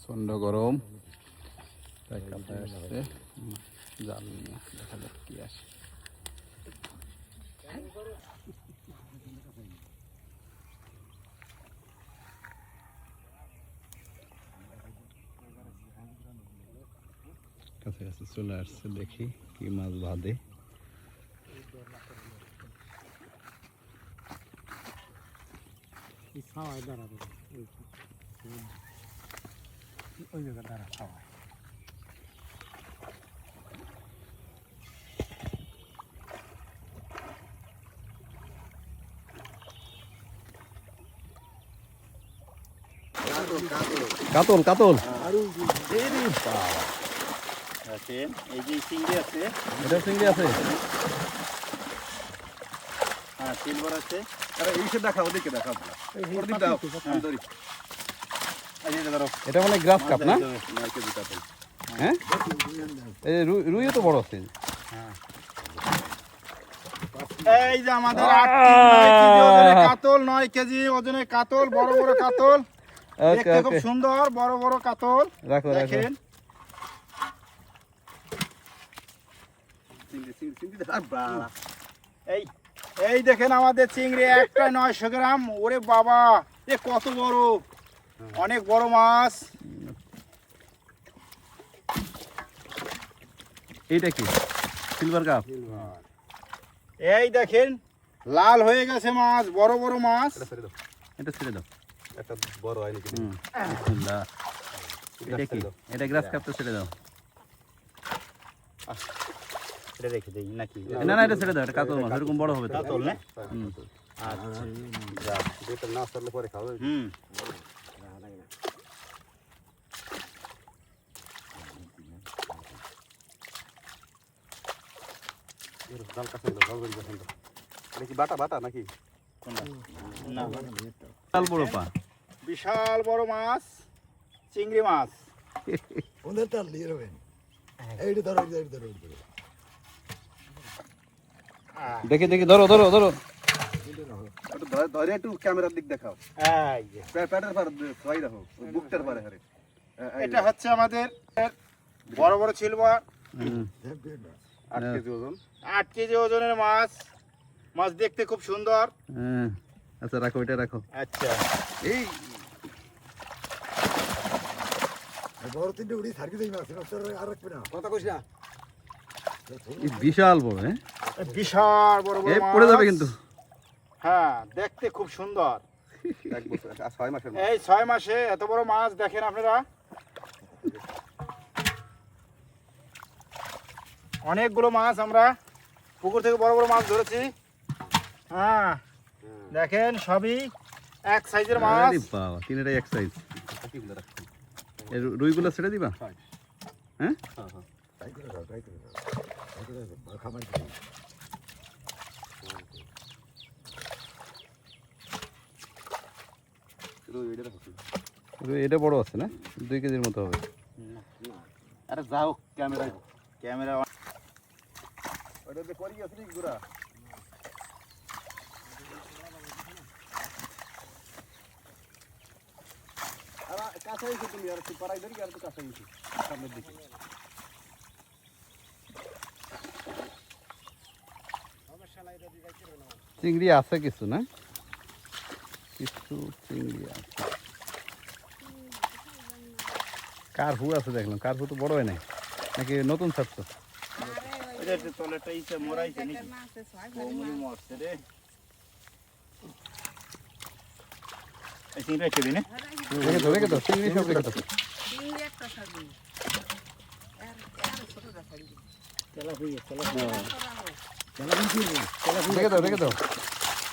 প্রচন্ড গরম, তাই কাঁথায় আসছে জাল নিয়ে, দেখা যাক কি আসে। কাছে কাছে চলে আসছে, দেখি কি মাছ বাঁধে। ওই জায়গা দ্বারা খাওয়া কাতল কাতল এই যে চিংড়ি আছে, এটা চিংড়ি আছে, হ্যাঁ সিলভার আছে। দেখাও ওদিকে দেখাও এটা মানে গ্রাস কাপ না? হ্যাঁ, এই রুইও তো বড় আছে। এই যে আমাদের 8 কেজি ওজনের কাতল, 9 কেজি ওজনের কাতল, বড় বড় কাতল, দেখতে খুব সুন্দর বড় বড় কাতল। রাখো রাখো। দেখেন এই এই দেখেন আমাদের চিংড়ি একটা 900 গ্রাম। ওরে বাবা, এ কত বড়, অনেক বড় মাছ। এইটা কি সিলভার কাপ? এই দেখেন লাল হয়ে গেছে মাছ, বড় বড় মাছ। এটা ছেড়ে দাও। একটা বড় হয় নাকি? বিসমিল্লাহ। এটা কি? এটা গ্রাস কাপটা ছেড়ে দাও। এটা রেখে দেই নাকি? না না, এটা ছেড়ে দাও, এটা কাতল মাছ, এরকম বড় হবে তো। কাতল না? আচ্ছা যেটা না করলে পরে খাওয়া যাবে। হুম। জাল কাছে দাও, জাল করে দাও। এটা কি বাটা বাটা নাকি? কোনটা? না, বিশাল বড় পা। বিশাল বড় মাছ, চিংড়ি মাছ। ওদের তাল দিয়ে রবেন এইটা ধরো এইটা ধরো দেখি দেখি, ধরো ধরো ধরো। একটু ধরে একটু ক্যামেরার দিক দেখাও। এই যে প্যাটের পার ধোয়াই রাখো, বুকটার পারে হারে। এটা হচ্ছে আমাদের বড় বড় সিলভার, 8 কেজি ওজন। 8 কেজি ওজনের মাছ। মাছ দেখতে খুব সুন্দর। হ্যাঁ, আচ্ছা রাখো, এটা রাখো। আচ্ছা, এই বড় তিনটে উড়ি সার্কিট দেই মাছ আর রাখবে না কথা কইছ না এই বিশাল বড়। হ্যাঁ, বিশাল বড় বড় এই মাছ। পড়ে যাবে কিন্তু। হ্যাঁ, দেখতে খুব সুন্দর। 1 বছর 6 মাসের মাছ। এই 6 মাসে এত বড় মাছ দেখেন আপনারা। অনেকগুলো মাছ আমরা পুকুর থেকে বড় বড় মাছ ধরেছি। হ্যাঁ, দেখেন সবই এক সাইজের মাছ। আরে বাবা, তিনটাই এক সাইজ। বাকিগুলো রাখো। এই রুইগুলো ছেড়ে দিবা? হ্যাঁ, হ্যাঁ ট্রাই করে দাও খাবার দিই এটা রাখো। রুই এটা বড় আছে না? 2 কেজির মতো হবে। আরে যাও ক্যামেরা ক্যামেরা ওটাতে করি আছে নাকি গুড়া? আর কাছে এসে তুমি আর একটু পাড়াই ধরি আর একটু কাছে এসে সামনের দিকে। চিংড়ি আছে কিছু না? কিছু চিংড়ি আছে। কারহু আছে দেখলাম, কারহু তো বড় হয় নাই নাকি নতুন ছাড়ছো? এটা তলেটা ইসে মোরাইছে নাকি? ওমনি মরছে রে। এই চিংড়ি রেখে দিন। রেখে দাও চিংড়ি সব রেখে দাও। রেখে দাও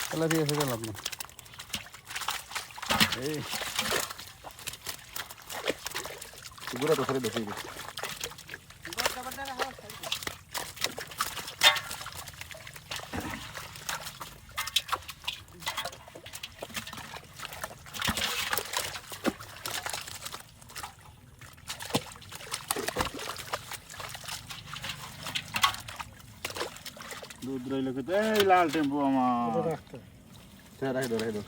তাহলে দিয়ে এসে গেল আপনার। এই গুড়া তো সরে দেখি। দুধ রইল কিন্তু এই লাল টেম্পু আমার। হ্যাঁ রাখে দাও রাখে দাও।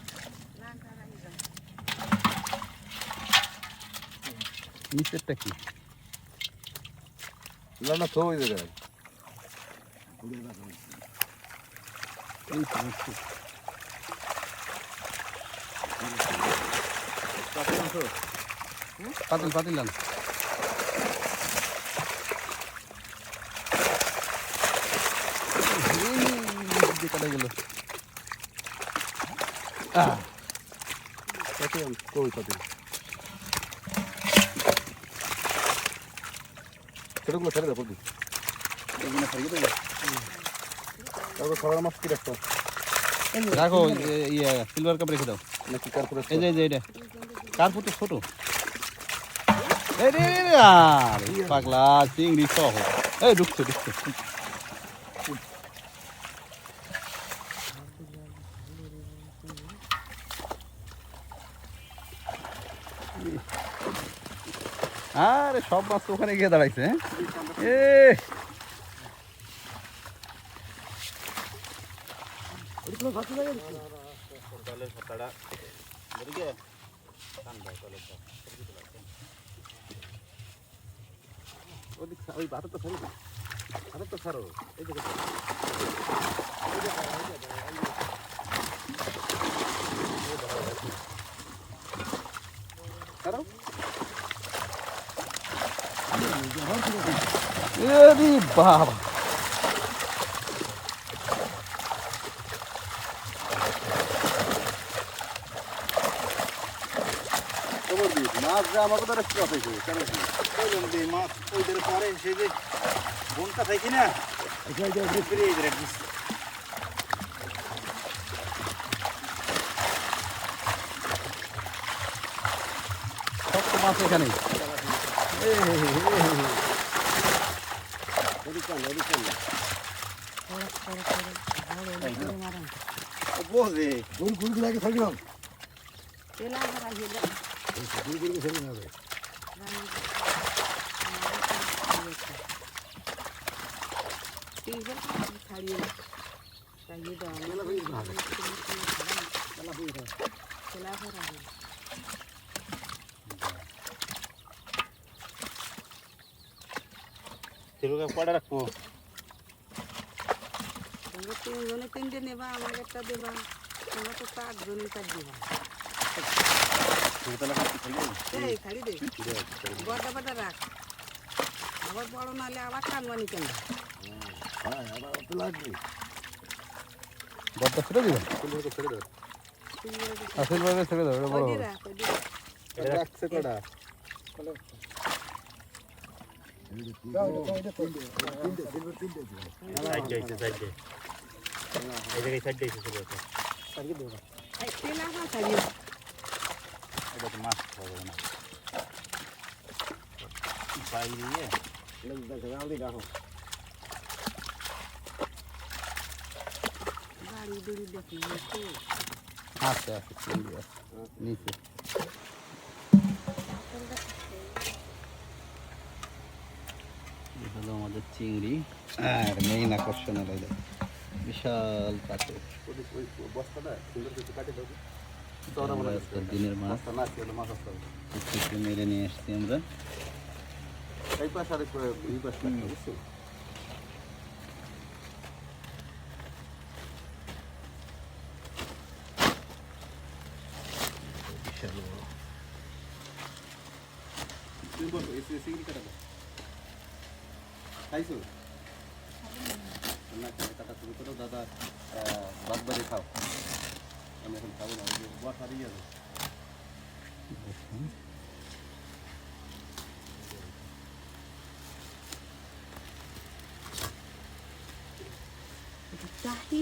নিচেরটা কি? না না তো ওই জায়গায় এই তো, এই তো। পাতিল পাতিল ডাল। কাটা গেল। কত কই কত ছোটগুলো ছেড়ে দাও পড়বি এগুলো ফেলে দেবো। তারপর খাবার মাছ কি রাখতো রাখো ইয়ে সিলভার কাপ রেখে দাও। নাকি কার্পোরেট এই যে এই যে এটা কার্পু তো ছোট। এই রে রে রে, আরে পাগলা চিংড়ি সহ। এই ঢুকছে ঢুকছে। আরে সব মাছ তো ওখানে গিয়ে দাঁড়াইছে। এ ওই ভাতটা ছাড়ো ভাতটা ছাড়ো এই দেখো এরে বাবা, খবর দিই মাছ যা আমাকে তো রাখতে হবে কেন ওই জন্য মাছ ওই ধরে পারে সেই যে বনটা থাকি না ফিরে এই ধরে দিস সব তো মাছ এখানে। বোঝে কোন কুলগুলো আগে থাকলাম তেলা ভরা হিলা কুলগুলো ছেড়ে নেবে ঠিক আছে ছাড়িয়ে ছাড়িয়ে দাও তেলা ভরা তেলুকে পড়ে রাখবো তোমরা তিনজনে তিনটে নেবা আমার একটা দেবা তোমরা তো 4 জনই 4 দেবা এই খালি দে বড় বড় রাখ আবার বড় নালে আবার টানবানি কেন হ্যাঁ আবার তো লাগবে বড়টা ছেড়ে দিবেন। ছেড়ে দাও আসল ভাবে ছেড়ে দাও, এটা বড় হবে। এটা রাখছে কটা তিনটে সিলভার তিনটে এই জায়গায় সাইড দিয়েছে চলে তেলা ভরা ছাড়িয়ে এটা তো মাছ হবে না বাইরে গাড়ি দড়ি দেখি আচ্ছা আচ্ছা চিংড়ি আছে নিচে। এই হলো আমাদের চিংড়ি আর মেইন আকর্ষণ হলো এটা বিশাল কাছে বস্তাটা সুন্দর কিছু কাটে দাও আজকের দিনের মাছ বস্তা না ছিল মাছ আসতে হবে একটু মেরে নিয়ে এসছি আমরা। এই পাশ আর এই পাশ লাগবে বুঝছো বিশাল বড়। তুমি বলো এসে সিঙ্গি কাটা দাও খাইছো না কাটা শুরু করো দাদা বাদ বাড়ি খাও আমি এখন খাবো না বস হারিয়ে যাবে চাহি